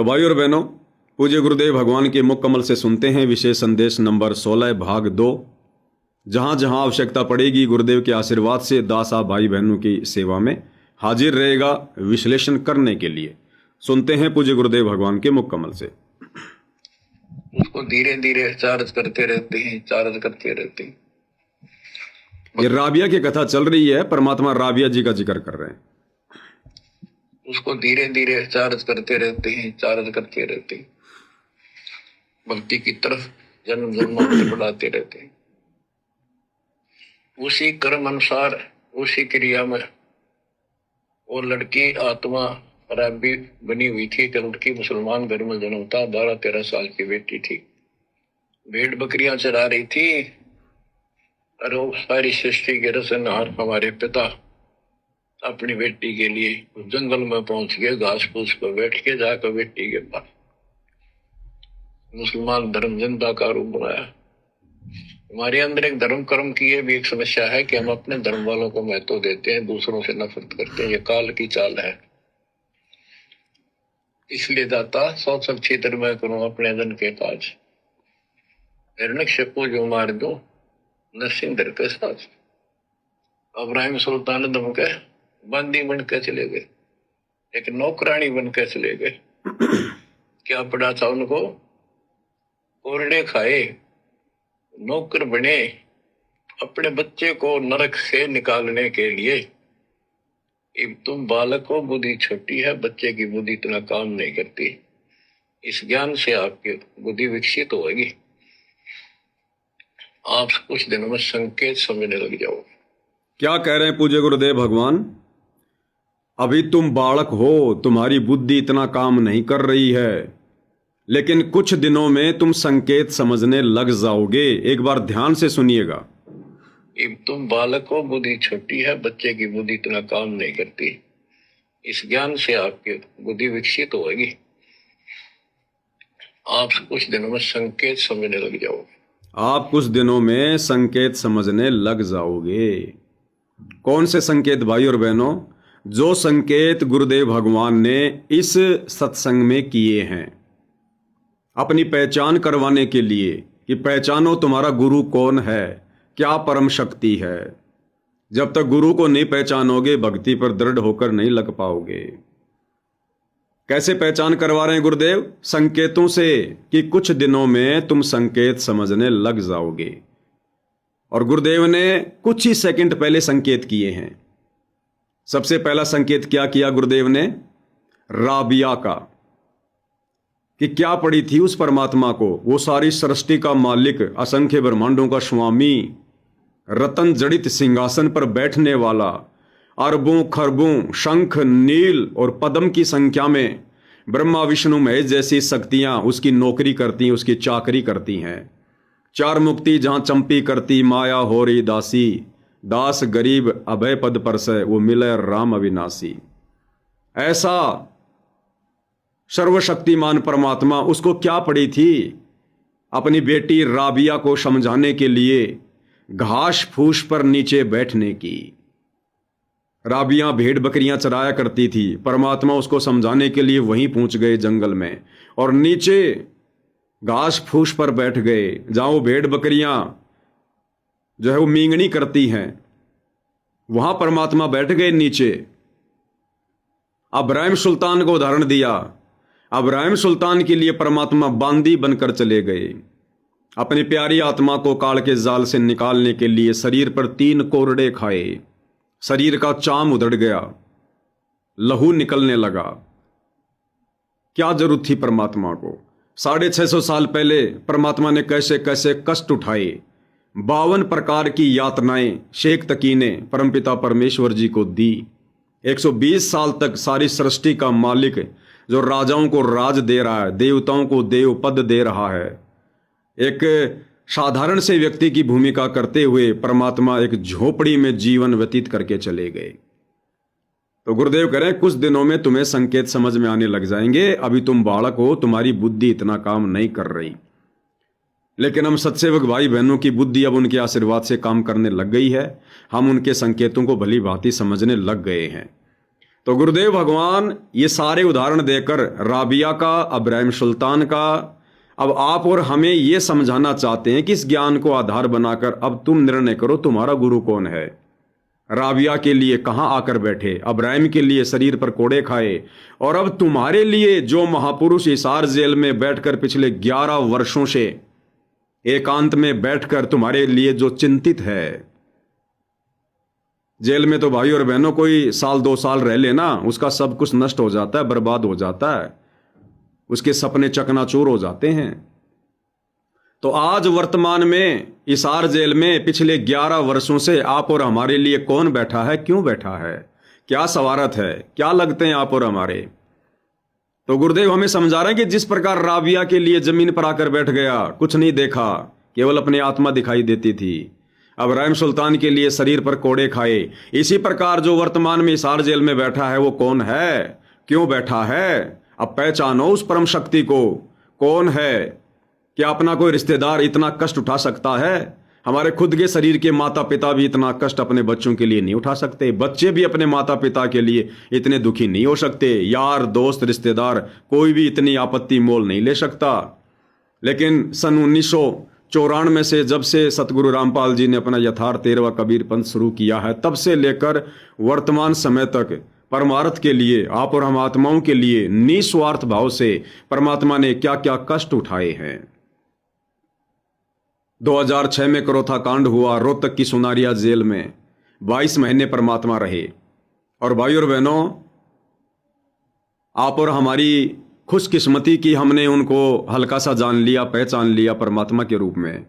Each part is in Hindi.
तो भाई और बहनों, पूज्य गुरुदेव भगवान के मुख कमल से सुनते हैं विशेष संदेश नंबर 16 भाग 2। जहां जहां आवश्यकता पड़ेगी गुरुदेव के आशीर्वाद से दास आप भाई बहनों की सेवा में हाजिर रहेगा विश्लेषण करने के लिए। सुनते हैं पूज्य गुरुदेव भगवान के मुख कमल से। उसको धीरे धीरे चार्ज करते रहते हैं। ये राबिया की कथा चल रही है, परमात्मा राबिया जी का जिक्र कर रहे हैं। उसको धीरे धीरे चार्ज करते रहते हैं। भक्ति की तरफ जन्म जन्मांतर बढ़ाते रहते हैं। उसी कर्म अनुसार उसी क्रिया में वो लड़की आत्मा राबी बनी हुई थी। कि लड़की मुसलमान घर में जन्म था, 12-13 साल की बेटी थी, भेड़ बकरियां चरा रही थी। और वो सारी सृष्टि के रचनहार हमारे पिता अपनी बेटी के लिए जंगल में पहुंच गए, घास फूस पर बैठ के जाकर बेटी के पास मुसलमान धर्म जिंदा का रूप बनाया। हमारे अंदर एक धर्म कर्म की ये भी एक समस्या है कि हम अपने धर्म वालों को महत्व देते हैं, दूसरों से नफरत करते हैं। ये काल की चाल है। इसलिए दाता सौ सब क्षेत्र में करूं अपने धन के काज, हिरण्यकशिपु जो मार दो नरसिंह के साथ। इब्राहिम सुल्तान दम के बंदी बन के चले गए, एक नौकरानी बन के चले गए। क्या पड़ा था उनको? कोरडे खाए, नौकर बने अपने बच्चे को नरक से निकालने के लिए। अब तुम बालक हो, बुद्धि छोटी है, बच्चे की बुद्धि इतना काम नहीं करती। इस ज्ञान से आपकी बुद्धि विकसित होगी। आप कुछ दिनों में संकेत समझने लग जाओ। क्या कह रहे हैं पूज्य गुरुदेव भगवान? अभी तुम बालक हो, तुम्हारी बुद्धि इतना काम नहीं कर रही है, लेकिन कुछ दिनों में तुम संकेत समझने लग जाओगे। एक बार ध्यान से सुनिएगा। अब तुम बालक हो, बुद्धि छोटी है, बच्चे की बुद्धि इतना काम नहीं करती। इस ज्ञान से आपकी बुद्धि विकसित होगी। आप कुछ दिनों में संकेत समझने लग जाओ। आप कुछ दिनों में संकेत समझने लग जाओगे। कौन से संकेत भाई और बहनों? जो संकेत गुरुदेव भगवान ने इस सत्संग में किए हैं, अपनी पहचान करवाने के लिए कि पहचानो तुम्हारा गुरु कौन है, क्या परम शक्ति है। जब तक गुरु को नहीं पहचानोगे भक्ति पर दृढ़ होकर नहीं लग पाओगे। कैसे पहचान करवा रहे हैं गुरुदेव? संकेतों से कि कुछ दिनों में तुम संकेत समझने लग जाओगे। और गुरुदेव ने कुछ ही सेकंड पहले संकेत किए हैं। सबसे पहला संकेत क्या किया गुरुदेव ने? राबिया का, कि क्या पड़ी थी उस परमात्मा को, वो सारी सृष्टि का मालिक, असंख्य ब्रह्मांडों का स्वामी, रतन जड़ित सिंहासन पर बैठने वाला, अरबों खरबों शंख नील और पद्म की संख्या में ब्रह्मा विष्णु महेश जैसी शक्तियां उसकी नौकरी करती हैं, उसकी चाकरी करती हैं। चार मुक्ति जहां चंपी करती, माया हो रही दासी, दास गरीब अभय पद पर से, वो मिले राम अविनाशी। ऐसा सर्वशक्तिमान परमात्मा, उसको क्या पड़ी थी? अपनी बेटी राबिया को समझाने के लिए घास फूस पर नीचे बैठने की। राबिया भेड़ बकरियां चराया करती थी, परमात्मा उसको समझाने के लिए वहीं पहुंच गए जंगल में, और नीचे घास फूस पर बैठ गए जहां वो भेड़ बकरियां जो है वो मींगनी करती हैं, वहां परमात्मा बैठ गए नीचे। इब्राहिम सुल्तान को उदाहरण दिया। इब्राहिम सुल्तान के लिए परमात्मा बांदी बनकर चले गए। अपनी प्यारी आत्मा को काल के जाल से निकालने के लिए शरीर पर 3 कोरडे खाए, शरीर का चाम उधड़ गया, लहू निकलने लगा। क्या जरूरत थी परमात्मा को? 650 साल पहले परमात्मा ने कैसे कैसे कष्ट उठाए, 52 प्रकार की यातनाएं शेख तकी ने परमपिता परमेश्वर जी को दी। 120 साल तक सारी सृष्टि का मालिक जो राजाओं को राज दे रहा है, देवताओं को देव पद दे रहा है, एक साधारण से व्यक्ति की भूमिका करते हुए परमात्मा एक झोपड़ी में जीवन व्यतीत करके चले गए। तो गुरुदेव कह रहे हैं कुछ दिनों में तुम्हें संकेत समझ में आने लग जाएंगे। अभी तुम बालक हो, तुम्हारी बुद्धि इतना काम नहीं कर रही, लेकिन हम सत्सेवक भाई बहनों की बुद्धि अब उनके आशीर्वाद से काम करने लग गई है। हम उनके संकेतों को भली भांति समझने लग गए हैं। तो गुरुदेव भगवान ये सारे उदाहरण देकर राबिया का, इब्राहिम सुल्तान का, अब आप और हमें ये समझाना चाहते हैं कि इस ज्ञान को आधार बनाकर अब तुम निर्णय करो तुम्हारा गुरु कौन है। राबिया के लिए कहां आकर बैठे, इब्राहिम के लिए शरीर पर कोड़े खाए, और अब तुम्हारे लिए जो महापुरुष हिसार जेल में बैठकर पिछले 11 वर्षों से एकांत में बैठकर तुम्हारे लिए जो चिंतित है। जेल में तो भाई और बहनों कोई साल 2 साल रह लेना, उसका सब कुछ नष्ट हो जाता है, बर्बाद हो जाता है, उसके सपने चकनाचूर हो जाते हैं। तो आज वर्तमान में हिसार जेल में पिछले 11 वर्षों से आप और हमारे लिए कौन बैठा है, क्यों बैठा है, क्या सवारत है, क्या लगते हैं आप और हमारे। तो गुरुदेव हमें समझा रहे हैं कि जिस प्रकार राबिया के लिए जमीन पर आकर बैठ गया, कुछ नहीं देखा, केवल अपनी आत्मा दिखाई देती थी। इब्राहिम सुल्तान के लिए शरीर पर कोड़े खाए, इसी प्रकार जो वर्तमान में हिसार जेल में बैठा है वो कौन है, क्यों बैठा है। अब पहचानो उस परम शक्ति को, कौन है। क्या अपना कोई रिश्तेदार इतना कष्ट उठा सकता है। हमारे खुद के शरीर के माता पिता भी इतना कष्ट अपने बच्चों के लिए नहीं उठा सकते, बच्चे भी अपने माता पिता के लिए इतने दुखी नहीं हो सकते, यार दोस्त रिश्तेदार कोई भी इतनी आपत्ति मोल नहीं ले सकता। लेकिन सन 1994 से जब से सतगुरु रामपाल जी ने अपना यथार्थ 13वां कबीर पंथ शुरू किया है, तब से लेकर वर्तमान समय तक परमार्थ के लिए, आप और हम आत्माओं के लिए निस्वार्थ भाव से परमात्मा ने क्या क्या कष्ट उठाए हैं। 2006 में करोथा कांड हुआ, रोहतक की सुनारिया जेल में 22 महीने परमात्मा रहे। और भाई और बहनों, आप और हमारी खुशकिस्मती की हमने उनको हल्का सा जान लिया, पहचान लिया परमात्मा के रूप में।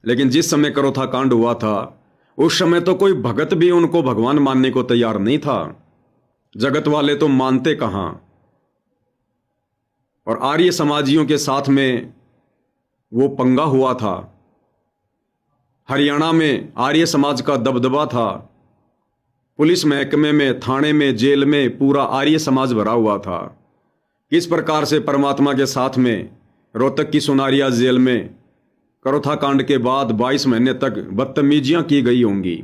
लेकिन जिस समय करोथा कांड हुआ था, उस समय तो कोई भगत भी उनको भगवान मानने को तैयार नहीं था। जगत वाले तो मानते कहां। और आर्य समाजियों के साथ में वो पंगा हुआ था। हरियाणा में आर्य समाज का दबदबा था। पुलिस महकमे में, थाने में, जेल में पूरा आर्य समाज भरा हुआ था। किस प्रकार से परमात्मा के साथ में रोहतक की सुनारिया जेल में करोथा कांड के बाद 22 महीने तक बदतमीजियां की गई होंगी।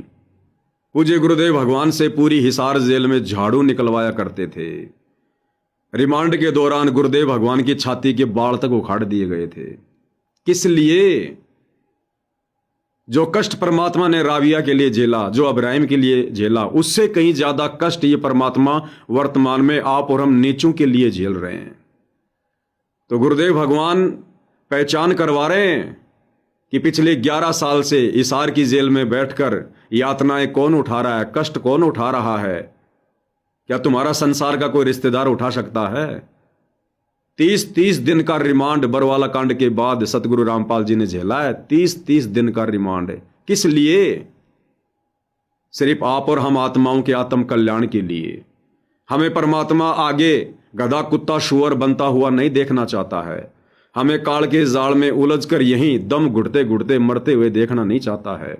पूज्य गुरुदेव भगवान से पूरी हिसार जेल में झाड़ू निकलवाया करते थे। रिमांड के दौरान गुरुदेव भगवान की छाती के बाल तक उखाड़ दिए गए थे। किस लिए? जो कष्ट परमात्मा ने राबिया के लिए झेला, जो इब्राहिम के लिए झेला, उससे कहीं ज्यादा कष्ट ये परमात्मा वर्तमान में आप और हम नीचों के लिए झेल रहे हैं। तो गुरुदेव भगवान पहचान करवा रहे हैं कि पिछले 11 साल से हिसार की जेल में बैठकर यातनाएं कौन उठा रहा है, कष्ट कौन उठा रहा है। क्या तुम्हारा संसार का कोई रिश्तेदार उठा सकता है? 30 दिन का रिमांड बरवाला कांड के बाद सतगुरु रामपाल जी ने झेला है। 30 दिन का रिमांड। किस लिए? सिर्फ आप और हम आत्माओं के आत्म कल्याण के लिए। हमें परमात्मा आगे गधा कुत्ता शुअर बनता हुआ नहीं देखना चाहता है। हमें काल के जाल में उलझकर यहीं दम घुटते घुटते मरते हुए देखना नहीं चाहता है।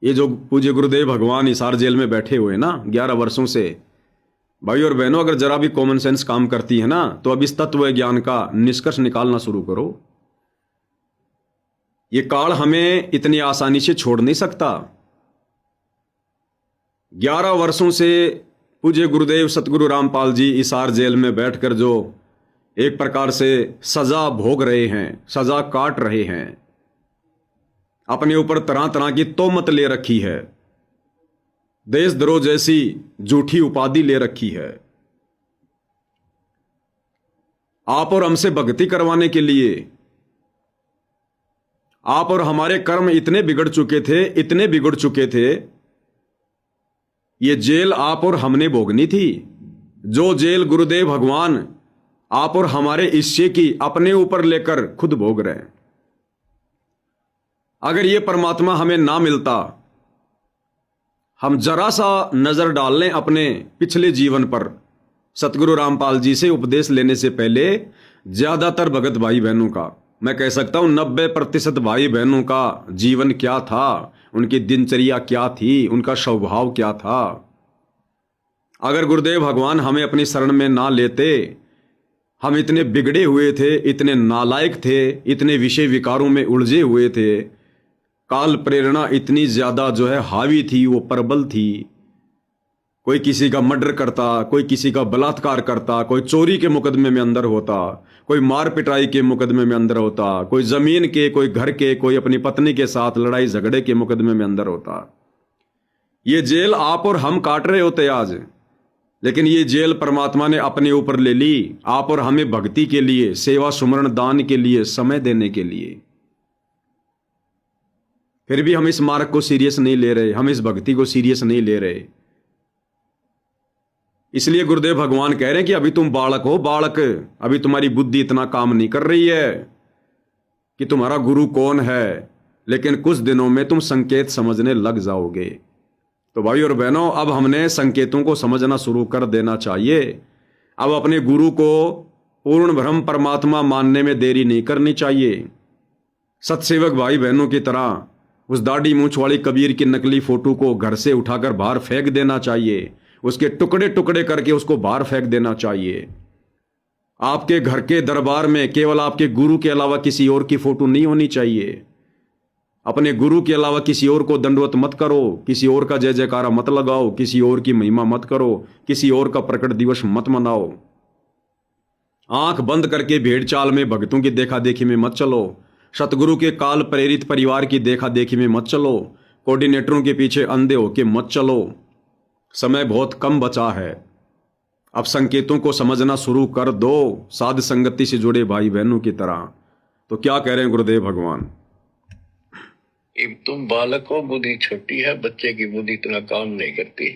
ये जो पूज्य गुरुदेव भगवान हिसार जेल में बैठे हुए ना 11 वर्षों से, भाई और बहनों, अगर जरा भी कॉमन सेंस काम करती है ना, तो अब इस तत्व ज्ञान का निष्कर्ष निकालना शुरू करो। ये काल हमें इतनी आसानी से छोड़ नहीं सकता। 11 वर्षों से पूज्य गुरुदेव सतगुरु रामपाल जी हिसार जेल में बैठकर जो एक प्रकार से सजा भोग रहे हैं, सजा काट रहे हैं, अपने ऊपर तरह तरह की तोहमत ले रखी है, देशद्रोह जैसी झूठी उपाधि ले रखी है। आप और हमसे भक्ति करवाने के लिए आप और हमारे कर्म इतने बिगड़ चुके थे, इतने बिगड़ चुके थे। ये जेल आप और हमने भोगनी थी। जो जेल गुरुदेव भगवान आप और हमारे इच्छे की अपने ऊपर लेकर खुद भोग रहे हैं। अगर ये परमात्मा हमें ना मिलता, हम जरा सा नजर डाल लें अपने पिछले जीवन पर, सतगुरु रामपाल जी से उपदेश लेने से पहले ज्यादातर भगत भाई बहनों का, मैं कह सकता हूं 90% भाई बहनों का जीवन क्या था, उनकी दिनचर्या क्या थी, उनका स्वभाव क्या था। अगर गुरुदेव भगवान हमें अपनी शरण में ना लेते, हम इतने बिगड़े हुए थे, इतने नालायक थे, इतने विषय विकारों में उलझे हुए थे, काल प्रेरणा इतनी ज्यादा जो है हावी थी, वो प्रबल थी, कोई किसी का मर्डर करता, कोई किसी का बलात्कार करता, कोई चोरी के मुकदमे में अंदर होता, कोई मार पिटाई के मुकदमे में अंदर होता, कोई जमीन के, कोई घर के, कोई अपनी पत्नी के साथ लड़ाई झगड़े के मुकदमे में अंदर होता। ये जेल आप और हम काट रहे होते आज, लेकिन ये जेल परमात्मा ने अपने ऊपर ले ली, आप और हमें भक्ति के लिए, सेवा सुमरण दान के लिए, समय देने के लिए। फिर भी हम इस मार्ग को सीरियस नहीं ले रहे, हम इस भक्ति को सीरियस नहीं ले रहे। इसलिए गुरुदेव भगवान कह रहे हैं कि अभी तुम बालक हो, बालक, अभी तुम्हारी बुद्धि इतना काम नहीं कर रही है कि तुम्हारा गुरु कौन है, लेकिन कुछ दिनों में तुम संकेत समझने लग जाओगे। तो भाई और बहनों, अब हमने संकेतों को समझना शुरू कर देना चाहिए। अब अपने गुरु को पूर्ण ब्रह्म परमात्मा मानने में देरी नहीं करनी चाहिए। सत्सेवक भाई बहनों की तरह उस दाढ़ी मूंछ वाली कबीर की नकली फोटो को घर से उठाकर बाहर फेंक देना चाहिए, उसके टुकड़े टुकड़े करके उसको बाहर फेंक देना चाहिए। आपके घर के दरबार में केवल आपके गुरु के अलावा किसी और की फोटो नहीं होनी चाहिए। अपने गुरु के अलावा किसी और को दंडवत मत करो, किसी और का जय जयकारा मत लगाओ, किसी और की महिमा मत करो, किसी और का प्रकट दिवस मत मनाओ। आंख बंद करके भेड़ चाल में भक्तों की देखा देखी में मत चलो, सतगुरु के काल प्रेरित परिवार की देखा देखी में मत चलो, कोऑर्डिनेटरों के पीछे अंधे होके मत चलो। समय बहुत कम बचा है, अब संकेतों को समझना शुरू कर दो, साध संगति से जुड़े भाई बहनों की तरह। तो क्या कह रहे हैं गुरुदेव भगवान? तुम बालक हो, बुद्धि छोटी है, बच्चे की बुद्धि इतना काम नहीं करती।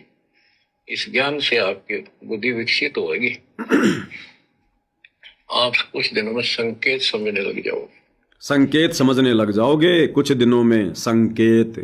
इस ज्ञान से आपकी बुद्धि विकसित होगी। आप कुछ दिनों में संकेत समझने लग जाओगे। संकेत समझने लग जाओगे कुछ दिनों में। संकेत